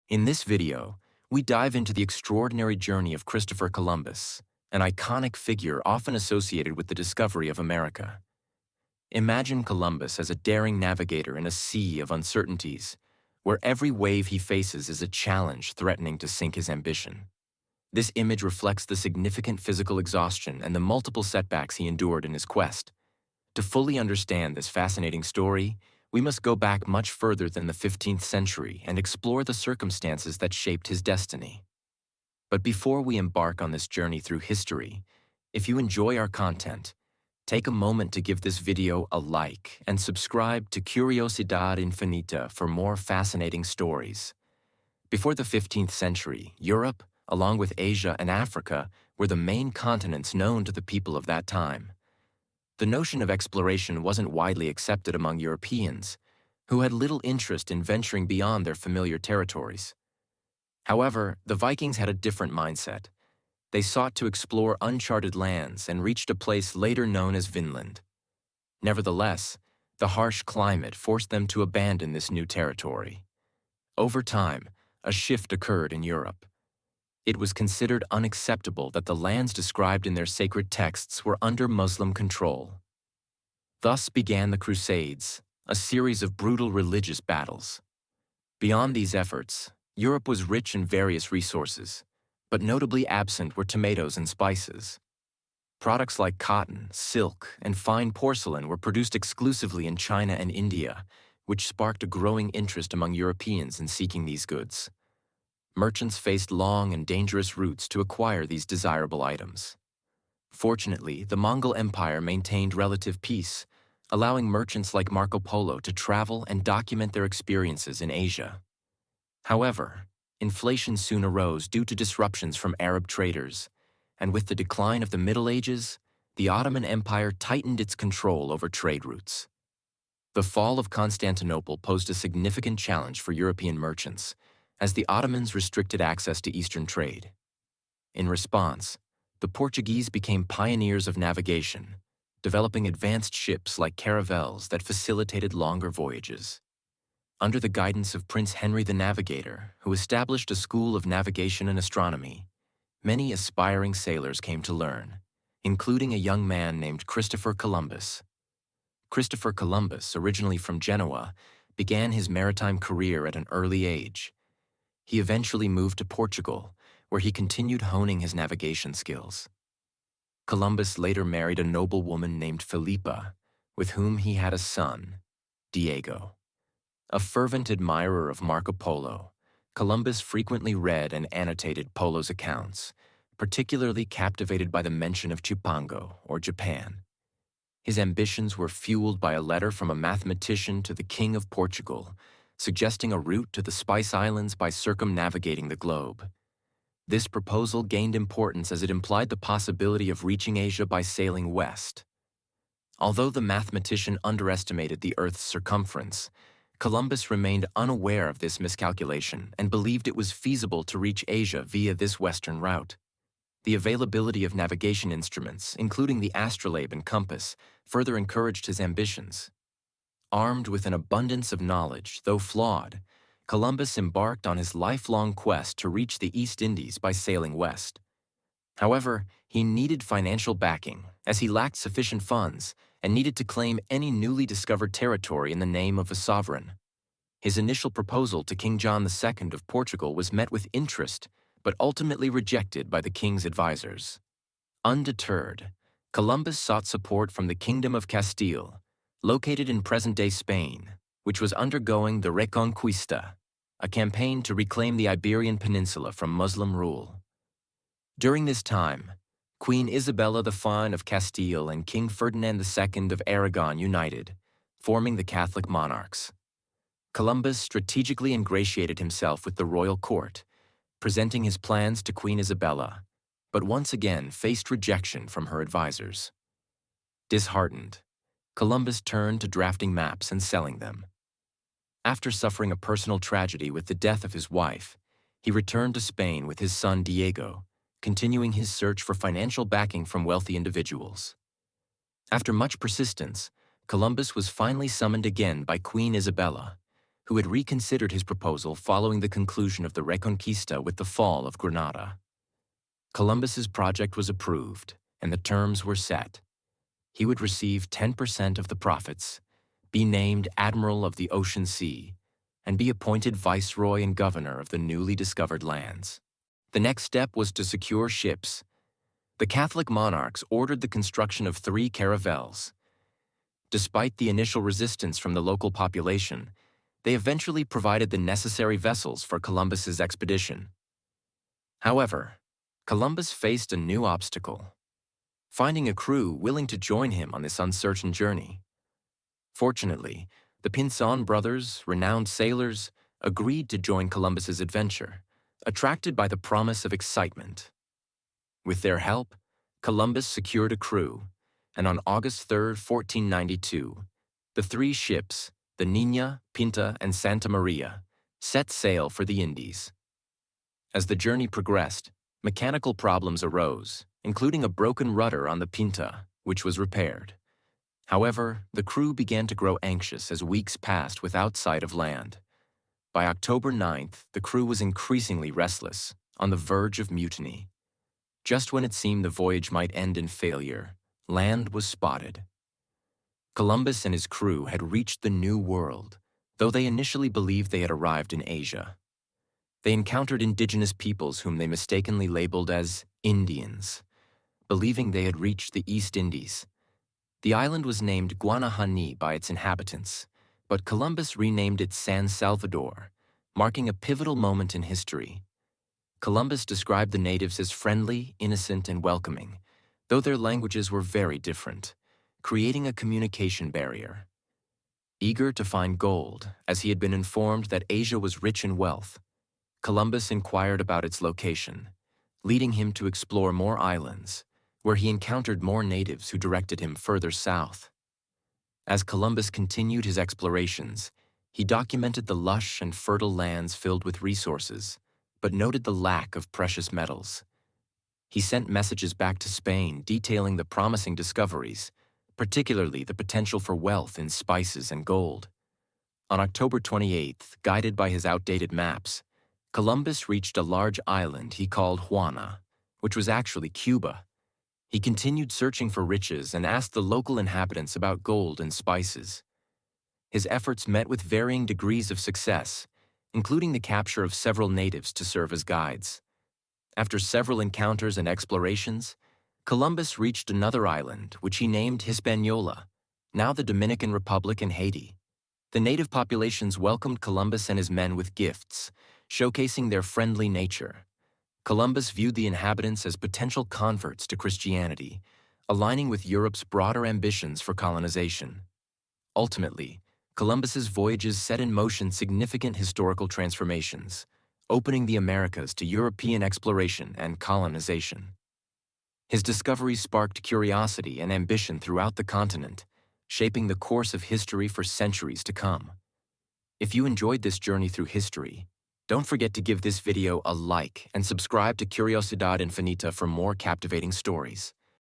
In this video, we dive into the extraordinary journey of Christopher Columbus, an iconic figure often associated with the discovery of America. Imagine Columbus as a daring navigator in a sea of uncertainties, where every wave he faces is a challenge threatening to sink his ambition. This image reflects the significant physical exhaustion and the multiple setbacks he endured in his quest. To fully understand this fascinating story, we must go back much further than the 15th century and explore the circumstances that shaped his destiny. But before we embark on this journey through history, if you enjoy our content, take a moment to give this video a like and subscribe to Curiosidad Infinita for more fascinating stories. Before the 15th century, Europe, along with Asia and Africa, were the main continents known to the people of that time. The notion of exploration wasn't widely accepted among Europeans, who had little interest in venturing beyond their familiar territories. However, the Vikings had a different mindset. They sought to explore uncharted lands and reached a place later known as Vinland. Nevertheless, the harsh climate forced them to abandon this new territory. Over time, a shift occurred in Europe. It was considered unacceptable that the lands described in their sacred texts were under Muslim control. Thus began the Crusades, a series of brutal religious battles. Beyond these efforts, Europe was rich in various resources, but notably absent were tomatoes and spices. Products like cotton, silk, and fine porcelain were produced exclusively in China and India, which sparked a growing interest among Europeans in seeking these goods. Merchants faced long and dangerous routes to acquire these desirable items. Fortunately, the Mongol Empire maintained relative peace, allowing merchants like Marco Polo to travel and document their experiences in Asia. However, inflation soon arose due to disruptions from Arab traders, and with the decline of the Middle Ages, the Ottoman Empire tightened its control over trade routes. The fall of Constantinople posed a significant challenge for European merchants, as the Ottomans restricted access to Eastern trade. In response, the Portuguese became pioneers of navigation, developing advanced ships like caravels that facilitated longer voyages. Under the guidance of Prince Henry the Navigator, who established a school of navigation and astronomy, many aspiring sailors came to learn, including a young man named Christopher Columbus. Christopher Columbus, originally from Genoa, began his maritime career at an early age. He eventually moved to Portugal, where he continued honing his navigation skills. Columbus later married a noblewoman named Filipa, with whom he had a son, Diego. A fervent admirer of Marco Polo, Columbus frequently read and annotated Polo's accounts, particularly captivated by the mention of Cipango, or Japan. His ambitions were fueled by a letter from a mathematician to the King of Portugal, suggesting a route to the Spice Islands by circumnavigating the globe. This proposal gained importance as it implied the possibility of reaching Asia by sailing west. Although the mathematician underestimated the Earth's circumference, Columbus remained unaware of this miscalculation and believed it was feasible to reach Asia via this western route. The availability of navigation instruments, including the astrolabe and compass, further encouraged his ambitions. Armed with an abundance of knowledge, though flawed, Columbus embarked on his lifelong quest to reach the East Indies by sailing west. However, he needed financial backing, as he lacked sufficient funds and needed to claim any newly discovered territory in the name of a sovereign. His initial proposal to King John II of Portugal was met with interest, but ultimately rejected by the king's advisors. Undeterred, Columbus sought support from the Kingdom of Castile, located in present-day Spain, which was undergoing the Reconquista, a campaign to reclaim the Iberian Peninsula from Muslim rule. During this time, Queen Isabella the Fawn of Castile and King Ferdinand II of Aragon united, forming the Catholic monarchs. Columbus strategically ingratiated himself with the royal court, presenting his plans to Queen Isabella, but once again faced rejection from her advisors. Disheartened, Columbus turned to drafting maps and selling them. After suffering a personal tragedy with the death of his wife, he returned to Spain with his son Diego, continuing his search for financial backing from wealthy individuals. After much persistence, Columbus was finally summoned again by Queen Isabella, who had reconsidered his proposal following the conclusion of the Reconquista with the fall of Granada. Columbus's project was approved, and the terms were set. He would receive 10% of the profits, be named Admiral of the Ocean Sea, and be appointed Viceroy and Governor of the newly discovered lands. The next step was to secure ships. The Catholic monarchs ordered the construction of 3 caravels. Despite the initial resistance from the local population, they eventually provided the necessary vessels for Columbus's expedition. However, Columbus faced a new obstacle: finding a crew willing to join him on this uncertain journey. Fortunately, the Pinzon brothers, renowned sailors, agreed to join Columbus's adventure, attracted by the promise of excitement. With their help, Columbus secured a crew, and on August 3, 1492, the 3 ships, the Niña, Pinta, and Santa Maria, set sail for the Indies. As the journey progressed, mechanical problems arose, including a broken rudder on the Pinta, which was repaired. However, the crew began to grow anxious as weeks passed without sight of land. By October 9th, the crew was increasingly restless, on the verge of mutiny. Just when it seemed the voyage might end in failure, land was spotted. Columbus and his crew had reached the New World, though they initially believed they had arrived in Asia. They encountered indigenous peoples whom they mistakenly labeled as Indians, believing they had reached the East Indies. The island was named Guanahani by its inhabitants, but Columbus renamed it San Salvador, marking a pivotal moment in history. Columbus described the natives as friendly, innocent, and welcoming, though their languages were very different, creating a communication barrier. Eager to find gold, as he had been informed that Asia was rich in wealth, Columbus inquired about its location, leading him to explore more islands, where he encountered more natives who directed him further south. As Columbus continued his explorations, he documented the lush and fertile lands filled with resources, but noted the lack of precious metals. He sent messages back to Spain detailing the promising discoveries, particularly the potential for wealth in spices and gold. On October 28th, guided by his outdated maps, Columbus reached a large island he called Juana, which was actually Cuba. He continued searching for riches and asked the local inhabitants about gold and spices. His efforts met with varying degrees of success, including the capture of several natives to serve as guides. After several encounters and explorations, Columbus reached another island, which he named Hispaniola, now the Dominican Republic and Haiti. The native populations welcomed Columbus and his men with gifts, showcasing their friendly nature. Columbus viewed the inhabitants as potential converts to Christianity, aligning with Europe's broader ambitions for colonization. Ultimately, Columbus's voyages set in motion significant historical transformations, opening the Americas to European exploration and colonization. His discoveries sparked curiosity and ambition throughout the continent, shaping the course of history for centuries to come. If you enjoyed this journey through history, don't forget to give this video a like and subscribe to Curiosidad Infinita for more captivating stories.